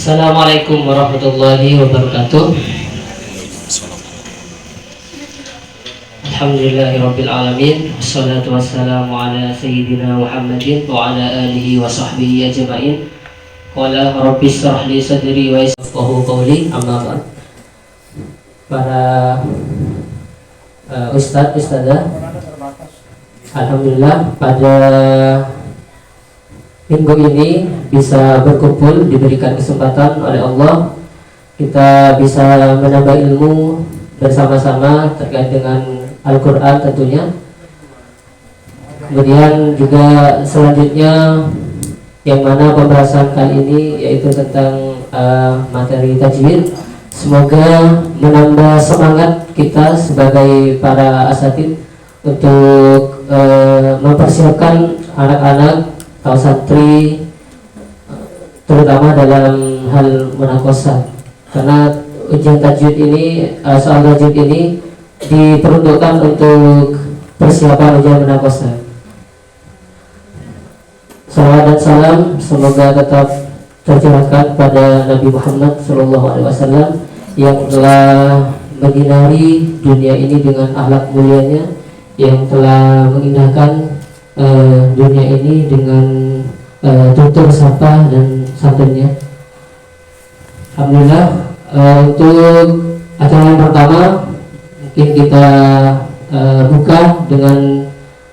Assalamualaikum warahmatullahi wabarakatuh. Alhamdulillahirabbil alamin. Wassalatu wassalamu ala sayyidina Muhammadin wa ala alihi wa sahbihi ajmain. Qala rabbi shrah li sadri wa yassir qawli. Amma ba'd. Para ustadzah, alhamdulillah pada minggu ini bisa berkumpul, diberikan kesempatan oleh Allah, kita bisa menambah ilmu bersama-sama terkait dengan Al-Quran tentunya. Kemudian juga selanjutnya yang mana pembahasan kali ini yaitu tentang materi tajwid. Semoga menambah semangat kita sebagai para asatid untuk mempersiapkan anak-anak atau santri terutama dalam hal munaqashah, karena ujian tajwid ini, soal tajwid ini diperuntukkan untuk persiapan ujian munaqashah. Salawat dan salam semoga tetap tercurahkan pada Nabi Muhammad SAW yang telah menyinari dunia ini dengan akhlak mulianya, yang telah mengindahkan dunia ini dengan tutur sapa dan santunnya. Alhamdulillah, untuk acara yang pertama mungkin kita buka dengan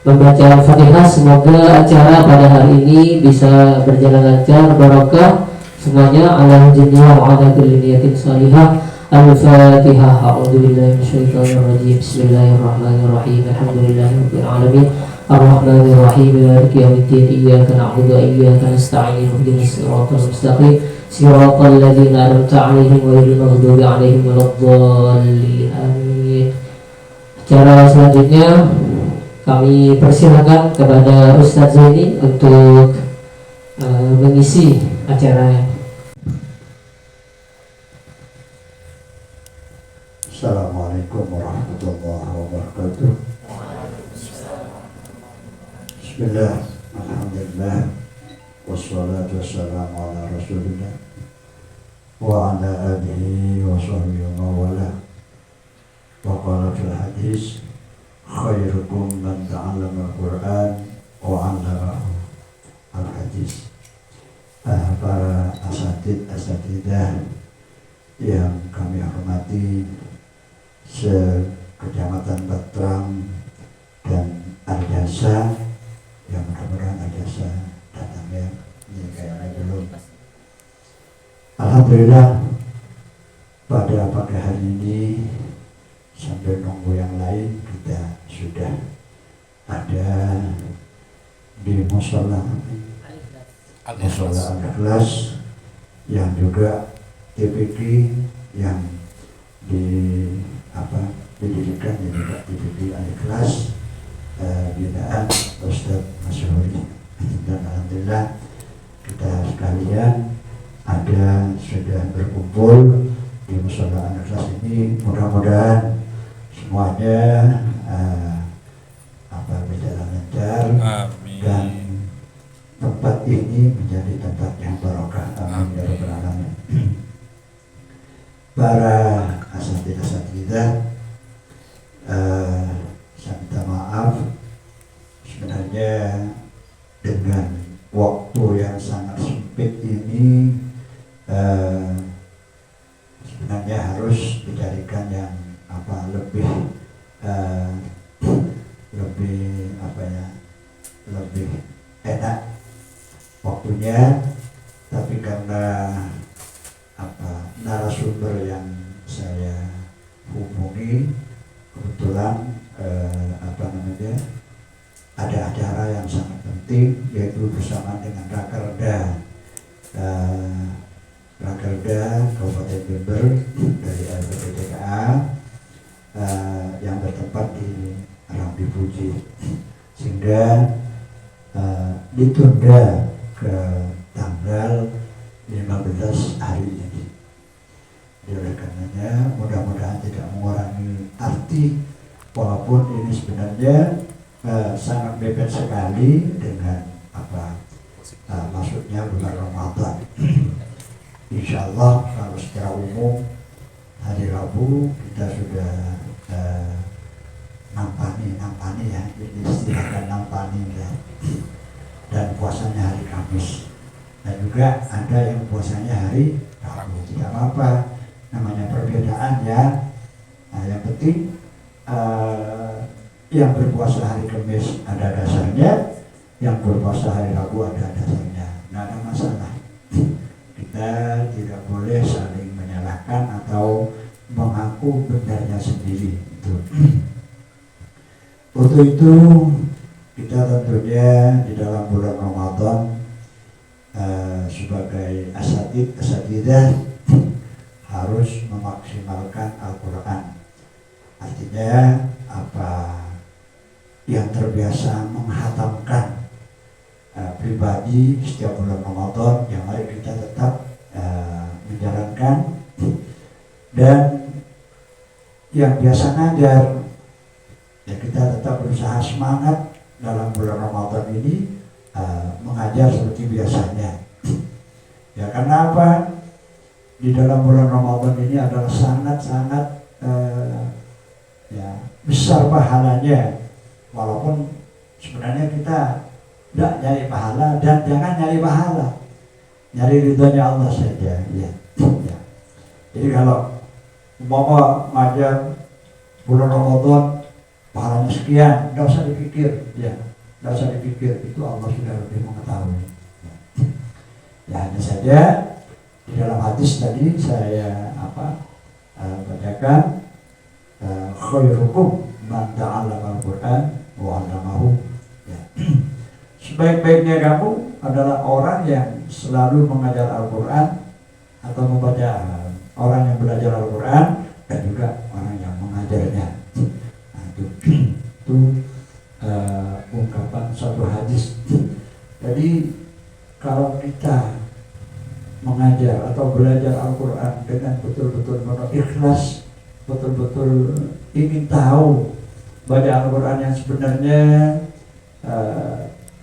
membaca Fatihah. Semoga acara pada hari ini bisa berjalan lancar, barokah semuanya. Ala jinniya wa ala kulli niyatin salihah. Al-Fatihah. A'udzubillahi minasyaitonir rajim. Bismillahirrahmanirrahim. Alhamdulillahirabbil alamin. Ar-Rahmanir-Rahim. Maliki yaumiddin. Iyyaka na'budu wa iyyaka nasta'in. Ihdinas siratal mustaqim. Siratal ladzina an'amta 'alaihim ghairil maghdubi 'alaihim waladdallin. Amin. Acara selanjutnya kami persilakan kepada Ustadz Zaini untuk mengisi acaranya. Assalamualaikum warahmatullahi wabarakatuh. Bismillah, alhamdulillah, wassalatu wassalamu ala rasulillah wa ala alihi wa sahbihi wa wala. Wa qala fil hadis, khairukum man ta'allama al-Qur'an wa 'allamahu al-hadis. Para asatidah yang kami hormati se-Kecamatan Batrang dan Al-Jasa, yang mudah-mudahan Al-Jasa datangnya ini kayaknya belum. Alhamdulillah pada pagi hari ini sambil nunggu yang lain kita sudah ada di musola Al-Ikhlas yang juga TPQ yang didirikan jadi TPQ Al-Ikhlas binaan Ustadz Masyhuri. Dan alhamdulillah kita sekalian sudah berkumpul di musola Al-Ikhlas ini. Mudah-mudahan semuanya berjalan lancar. Amin. Dan tempat ini menjadi tempat yang barokah. Amin ya rabbal alamin. Para asatidah, saya minta maaf sebenarnya dengan waktu yang sangat sempit ini, sebenarnya harus dicarikan yang lebih enak waktunya, tapi karena narasumber yang saya hubungi kebetulan ada acara yang sangat penting, yaitu bersama dengan Rakerda Kabupaten Jember dari LPPTKA yang bertempat di Rambi Puji, sehingga ditunda ke tanggal 15 hari ini. Oleh karenanya mudah-mudahan tidak mengurangi arti, walaupun ini sebenarnya sangat mepet sekali dengan maksudnya bulan Ramadan. insya Allah kalau secara umum hari Rabu kita sudah nampani ya, istilahkan nampani ya, dan puasanya hari Kamis, dan juga ada yang puasanya hari Rabu. Tidak apa-apa, namanya perbedaan ya. Nah, yang penting yang berpuasa hari Kamis ada dasarnya, yang berpuasa hari Rabu ada dasarnya, nggak ada masalah. Kita tidak boleh saling menyalahkan atau mengaku benarnya sendiri. Untuk itu kita tentunya di dalam bulan Ramadan sebagai asatidzah harus memaksimalkan Al-Quran. Artinya apa yang terbiasa menghatamkan pribadi setiap bulan Ramadan, yang mari kita tetap menjalankan, dan yang biasa ngajar ya kita tetap berusaha semangat dalam bulan Ramadan ini mengajar seperti biasanya. Ya karena apa? Di dalam bulan Ramadan ini adalah sangat-sangat ya besar pahalanya, walaupun sebenarnya kita tidak nyari pahala, dan jangan nyari pahala, nyari ridhonya Allah saja ya. Ya. Jadi kalau umpama ngajar bulan Ramadan pahalanya sekian, nggak usah dipikir ya, nggak usah dipikir, itu Allah sudah lebih mengetahui ya. Hanya saja di dalam hadis tadi saya bacakan, khairukum man ta'allama al-Quran wa 'allamahu ya. Sebaik-baiknya kamu adalah orang yang selalu mengajar Al-Quran atau membaca, orang yang belajar Al-Quran dan juga orang yang mengajarnya. Nah, itu ungkapan satu hadis. Jadi kalau kita mengajar atau belajar Al-Quran dengan betul-betul ikhlas, betul-betul ingin tahu baca Al-Quran yang sebenarnya,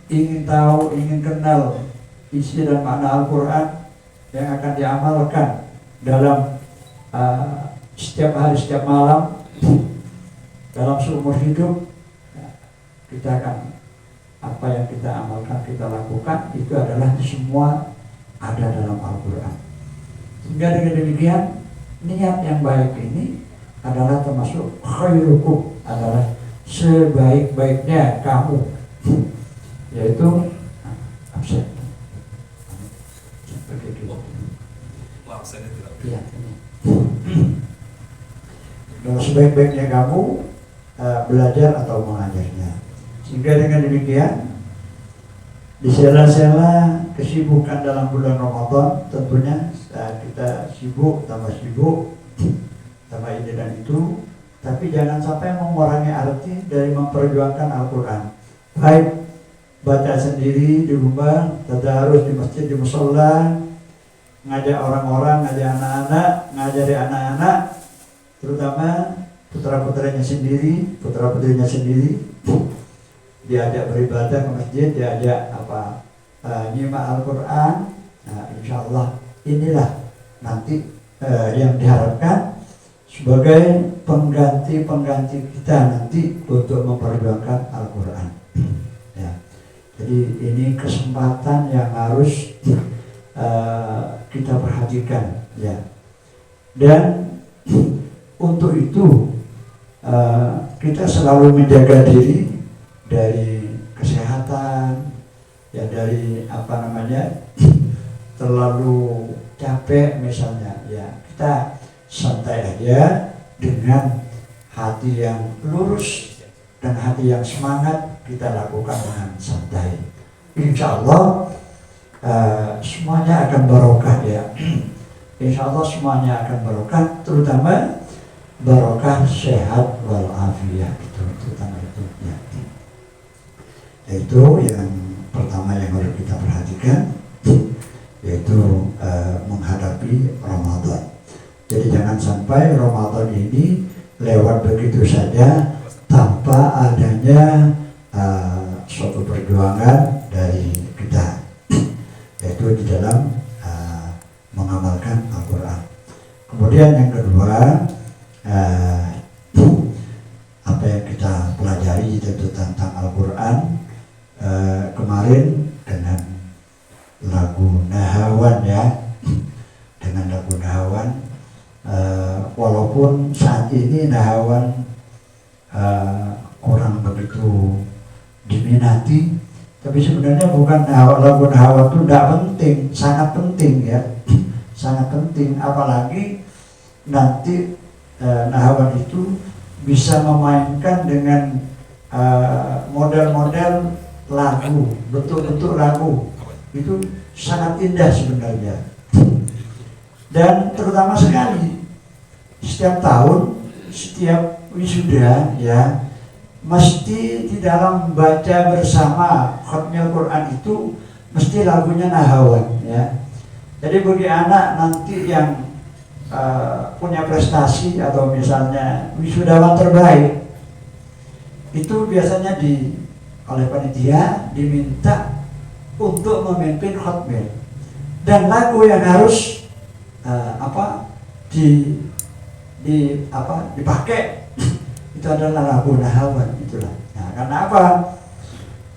ingin tahu, ingin kenal isi dan makna Al-Quran yang akan diamalkan dalam setiap hari, setiap malam, dalam seumur hidup, kita akan, apa yang kita amalkan, kita lakukan, itu adalah semua ada dalam Al-Quran. Sehingga dengan demikian, niat yang baik ini adalah termasuk khairukum, adalah sebaik-baiknya kamu, yaitu absen. Ya. Dan sebaik-baiknya kamu belajar atau mengajarnya. Sehingga dengan demikian, di sela-sela kesibukan dalam bulan Ramadan, tentunya kita sibuk, tambah ini dan itu, tapi jangan sampai mengurangi arti dari memperjuangkan Al-Quran. Baik baca sendiri di rumah, tadarus di masjid, di mushola, ngajak orang-orang, ngajak anak-anak, ngajari anak-anak, terutama putra-putrinya sendiri, diajak beribadah ke masjid, diajak nyimak Al-Quran. Nah, insya Allah inilah nanti yang diharapkan sebagai pengganti kita nanti untuk memperjuangkan Al-Quran. Ya. Jadi ini kesempatan yang harus kita perhatikan ya. Dan untuk itu kita selalu menjaga diri dari kesehatan ya, dari terlalu capek misalnya ya, kita santai aja dengan hati yang lurus dan hati yang semangat, kita lakukan dengan santai. Insya Allah semuanya akan barokah ya. Insya Allah semuanya akan barokah, terutama barokah sehat walafiat, terutama itu ya. Itu yang pertama yang harus kita perhatikan, yaitu menghadapi Ramadan. Jadi jangan sampai Ramadan ini lewat begitu saja tanpa adanya suatu perjuangan dari kita, yaitu di dalam mengamalkan Kemudian yang kedua, apa yang kita pelajari itu tentang Al-Quran kemarin dengan lagu Nahawan ya, dengan lagu Nahawan, walaupun saat ini Nahawan kurang begitu diminati, tapi sebenarnya bukan lagu Nahawan itu tidak penting, sangat penting ya, sangat penting, apalagi nanti Nahawan itu bisa memainkan dengan model-model lagu, bentuk-bentuk lagu itu sangat indah sebenarnya. Dan terutama sekali setiap tahun, setiap wisuda ya, mesti di dalam baca bersama khatmil Quran itu mesti lagunya Nahawan ya. Jadi bagi anak nanti yang punya prestasi atau misalnya wisudawan terbaik, itu biasanya oleh panitia diminta untuk memimpin khatmil, dan lagu yang harus dipakai itu adalah lagu Nahawan itulah. Nah, karena apa?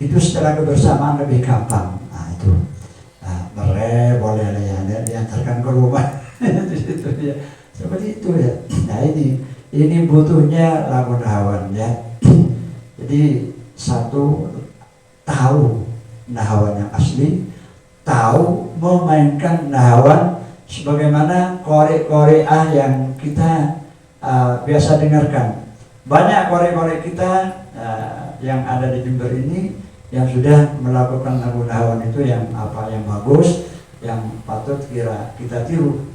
Itu secara kebersamaan lebih gampang. Nah itu, boleh ya diantarkan ke rumah. Itu ya, seperti itu ya. Nah ini butuhnya lagu Nahawan ya. Jadi satu, tahu Nahawan yang asli, tahu memainkan Nahawan sebagaimana korek-koreah yang kita biasa dengarkan. Banyak korek-korek kita yang ada di Jember ini yang sudah melakukan lagu Nahawan itu yang bagus, yang patut kita tiru,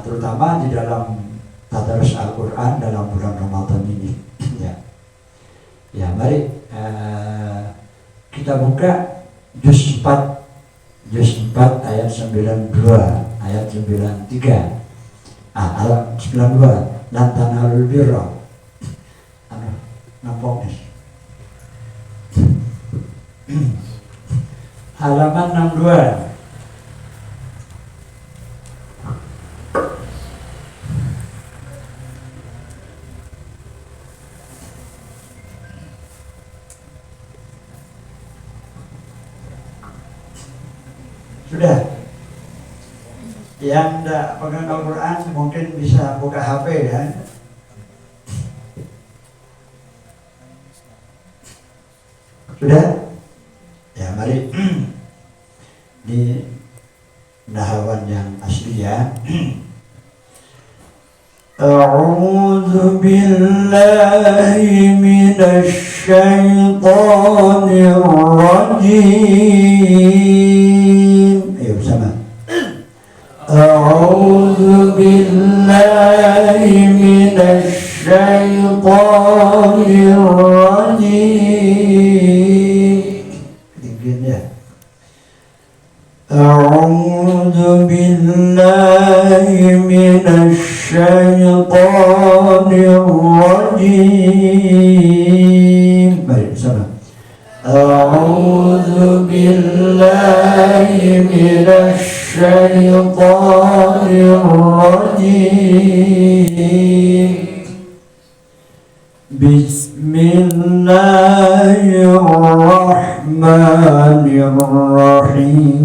terutama di dalam tadarus Al-Quran dalam bulan Ramadan ini. Ya, mari kita buka juz 4 ayat 92, ayat 93, ayat 92, lan tanalul birra, nampok nih, halaman 62. Sudah? Yang tidak pegang Al-Quran mungkin bisa buka HP ya. Sudah? Ya mari di Nahawan yang asli ya. A'udzu billahi minasy syaithanir rajim. Ayo bersama. A'udzu billahi minasy syaithanir rajim. Ketinggian ya. A'udzu billahi minasy syaitanir rajim. Baik, bersama. A'udzu billahi minasy syaitanir rajim. Bismillahirrahmanirrahim.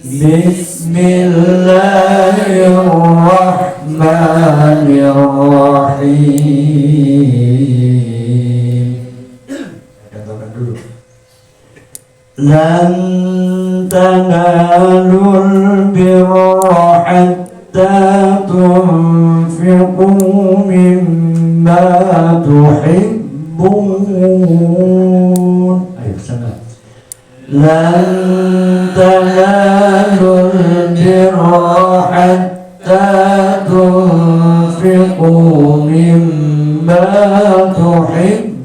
Bismillahirrahmanirrahim. Katakan dulu. Lan tanalul birra hatta tunfiqu mimma tuhibbun. Ayo sana. Lan tanalul birra hatta tunfiqu mimma tuhibbun.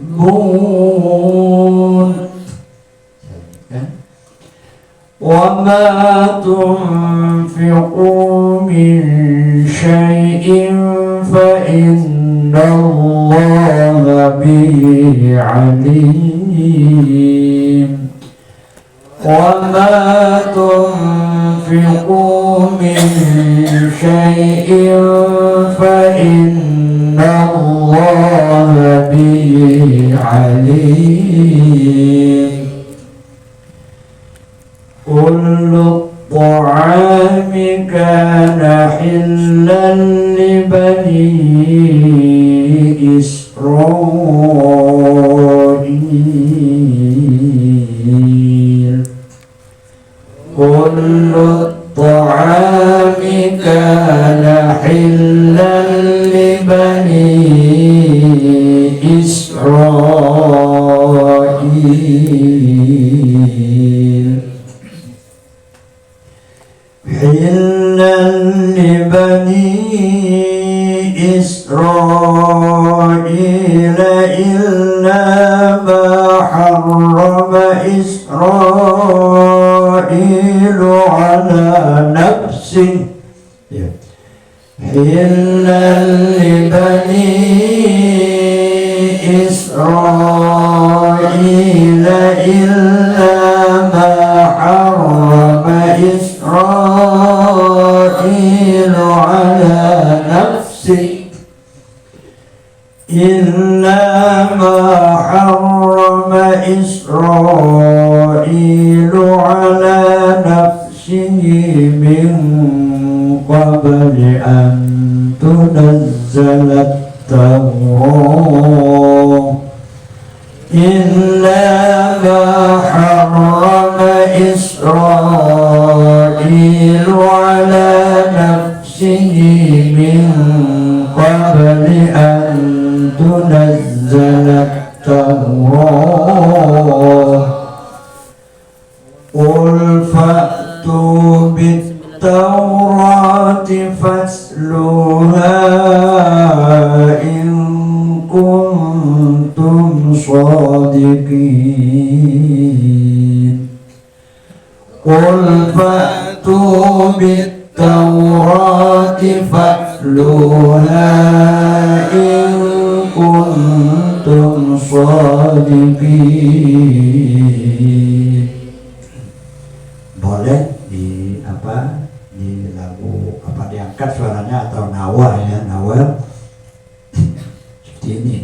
Wa ma tunfiqu min syai'in fa innallaha bihi alim. وما تنفقوا من شيء فإن الله به عليم كل الطعام كان حلا لبني إسرائيل كل الطعام كان حلا لبني إسرائيل حلا لبني إسرائيل إلا ما حرم إسرائيل على نفسه حلا لبني إسرائيل إلا ما حرم إسرائيل على نفسه إلا ما حرم إسرائيل على نفسه من قبل أن تنزل التوراة إلا ما حرم إسرائيل على نفسه من قبل أن تنزل التوراة قل فأتوا بالتوراة فاتلوها إن كنتم صادقين قل فأتوا بالتوراة فاتلوها إن كنتم صادقين. Boleh di apa, di lagu apa, diangkat suaranya atau nawar ya, nawar seperti ini.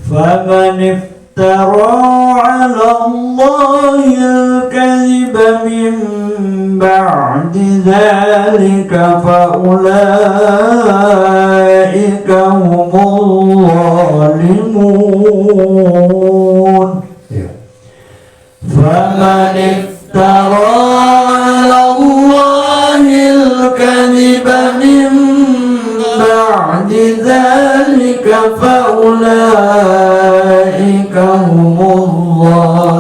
فمن افترى على الله الكذب من بعد ذلك فأولئك هم الظالمون. فمن افترى على الله الكذب من بعد ذلك فأولئك هم الظالمون.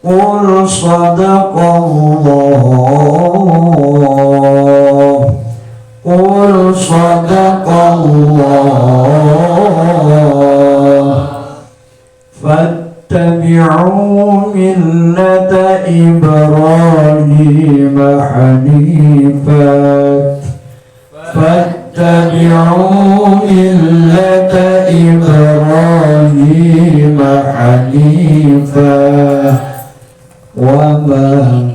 قل صدق الله قل صدق الله فاتبعوا ملة إبراهيم حنيفا فاتبعوا ملة إبراهيم حنيفا وما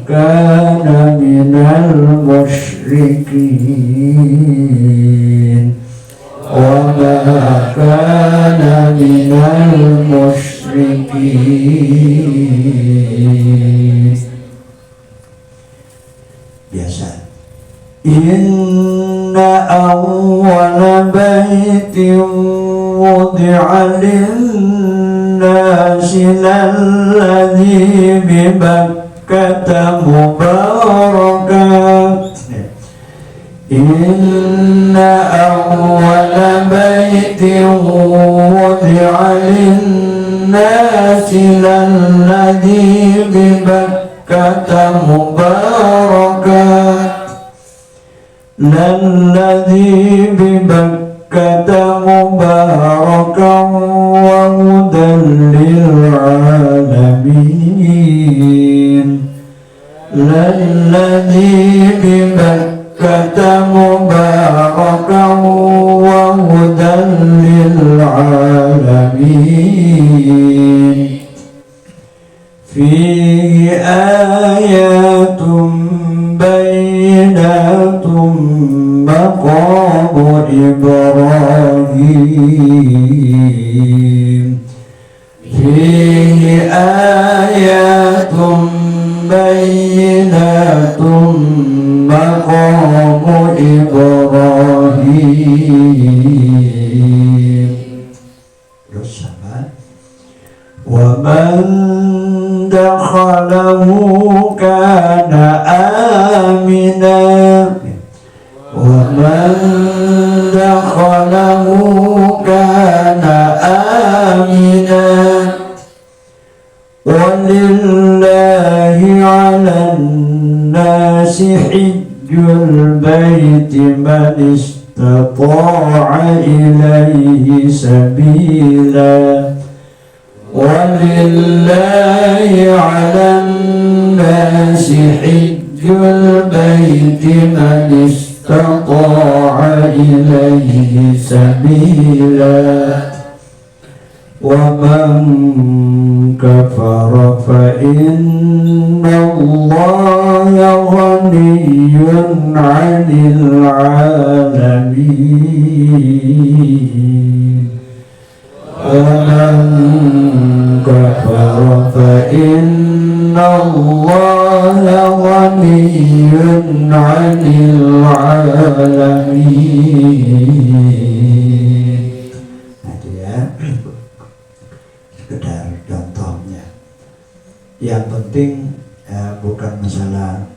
كان من المشركين وما كان من المشركين. Biasa. Inna awwala baitin wudi'a lin-nasi lalladzi bi Bakkata mubarakan. Inna awwala baitin wudi'a lin-nasi lalladzi bi Bakkata mubarakan. الذي ببكة مباركا وهدى للعالمين. الذي ببكة مباركا وهدى للعالمين. Terus sama. Wa man dakhalahu kana amina. Wa man dakhalahu kana amina. Walillahi 'alan nasi hajjul baiti man istata'a ilaihi sabila. Walillahi 'alan nasi hajjul baiti man istata'a ilaihi sabila. Wa man kafara fa inna Allaha ghaniyyun 'anil 'alamin. Wa man kafara fa inna Allaha ghaniyyun 'anil 'alamin. Itu ya, sekedar contohnya. Yang penting bukan masalah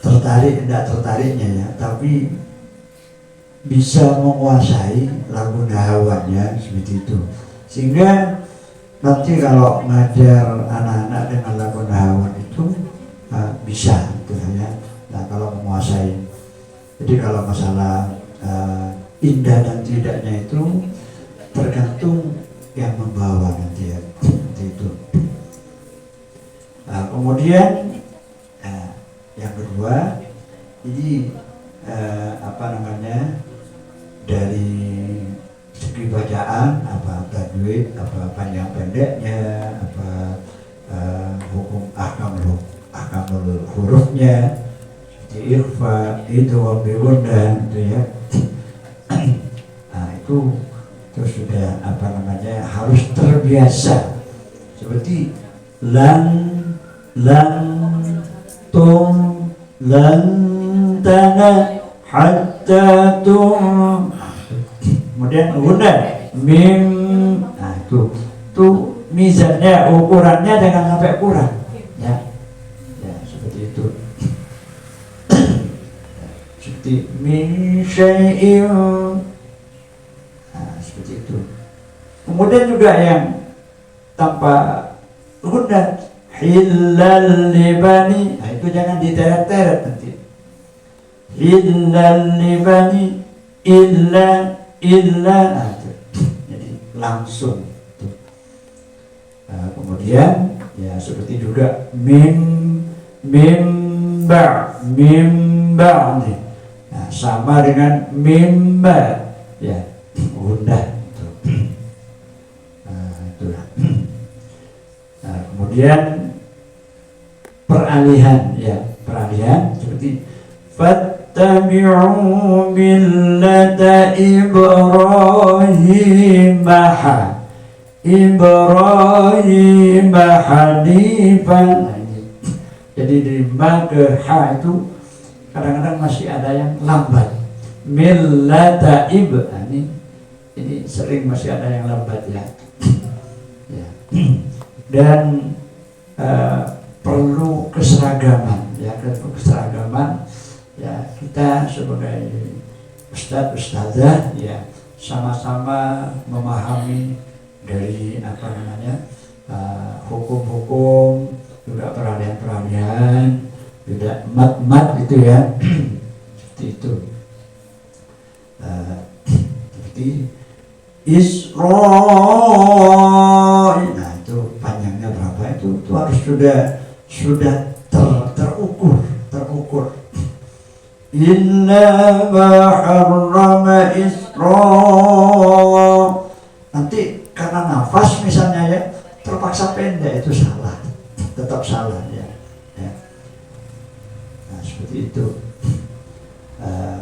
tertarik tidak tertariknya ya, tapi bisa menguasai lagu nahawannya seperti itu, sehingga nanti kalau ngajar anak-anak dengan lagu nahawan itu bisa gitu ya. Nah kalau menguasai, jadi kalau masalah indah dan tidaknya itu tergantung yang membawa nanti ya, seperti itu. Kemudian yang kedua, jadi dari segi bacaan, tajwid, panjang pendeknya, hukum ahkamul hurufnya, seperti ikhfa, itu wabibunda, itu ya. Nah itu sudah harus terbiasa, seperti lan, tum, lan tanah hatta tum. Kemudian guna mim. Nah itu mizannya, ukurannya jangan sampai kurang ya. Ya seperti itu. Seperti min syai'in. Nah seperti itu. Kemudian juga yang tanpa guna, hilal libani. Nah itu jangan diteret-teret nanti. Hilal libani illa. Nah, jadi langsung. Kemudian ya seperti juga mimba nih. Nah, sama dengan mimba ya, gundah itu. Nah, kemudian peralihan seperti fattabi'u millata Ibrahim hanifan. Jadi dari ma ke ha itu kadang-kadang masih ada yang lambat. Millata ini sering masih ada yang lambat ya. Ya. Dan perlu keseragaman ya, ya, kita sebagai ustadzah ya sama-sama memahami dari hukum-hukum, juga peralihan-peralihan, juga mat itu ya. Seperti itu. Seperti Isra. Nah itu panjangnya berapa itu harus sudah terukur. Inna ma harrama Isra. Nanti karena nafas misalnya ya, terpaksa pendek, itu salah, tetap salah ya. Nah seperti itu.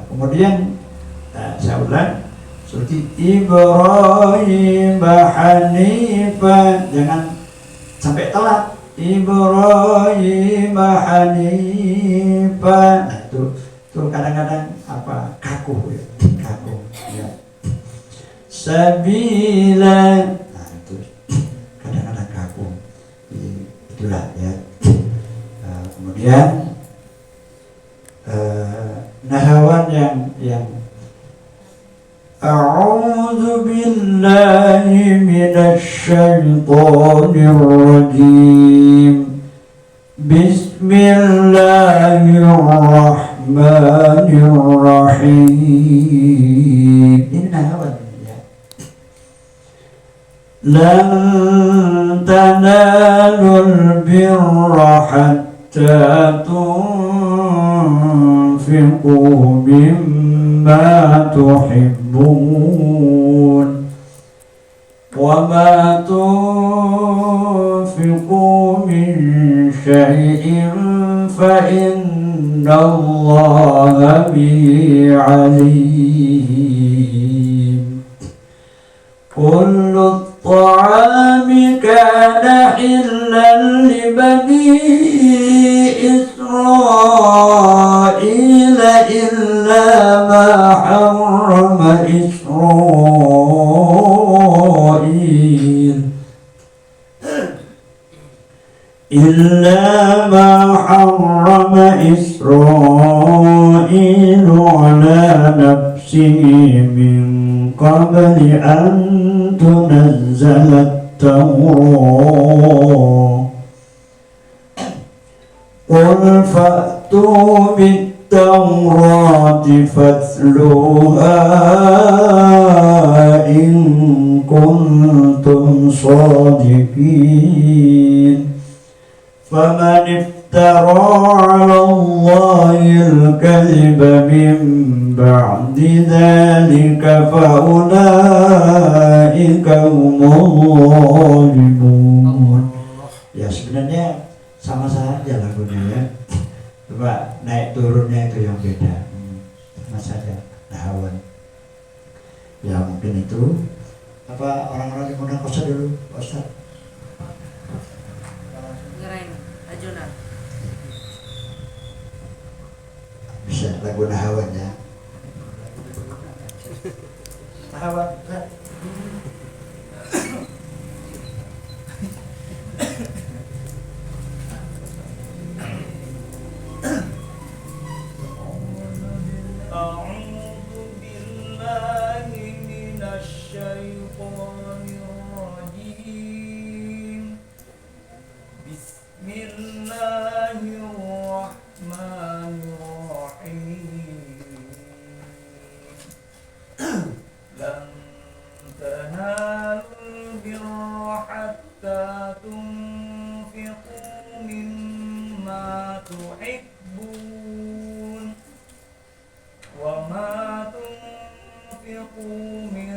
Kemudian saya ulang, seperti Ibrahim hanifan, jangan sampai telat. Ibrahim hanifan. Nah itu Tuh kadang-kadang apa kaku ya, kaku ya. Sabila, nah itu kadang-kadang kaku. Jadi, itulah ya. Kemudian nahawan yang A'udzu billahi minasy syaithanir rajim. Bismillahirrahmanirrahim. Ini nahawan ya. Lan tanalul birra hatta tunfiqu mimma tuhibbun wa ma tunfiqu min syai'in fa innallaha bihi alim. Kullu الطعام كان حلا لبني إسرائيل إلا ما حرم إسرائيل على نفسه من قبل أن تنزل التوراة قل فأتوا بالتوراة فاتلوها إن كنتم صادقين فمن افترى على الله الكذب من بعد ذلك فأولئك هم الظالمون. Ya sebenarnya sama saja lagunya ya, coba naik turunnya itu yang beda, sama saja nahawan. Ya mungkin itu apa orang-orang yang undang Ustaz dulu, Ustaz. Ngerain ajunan. Bisa lagu nahawan ya. Nahawan. A'udzu billahi minasy syaithanir rajim. Bismillahirrahmanirrahim. Lan tanalul birra hatta tunfiqu mimma tuhibbun wa ma tunfiqu min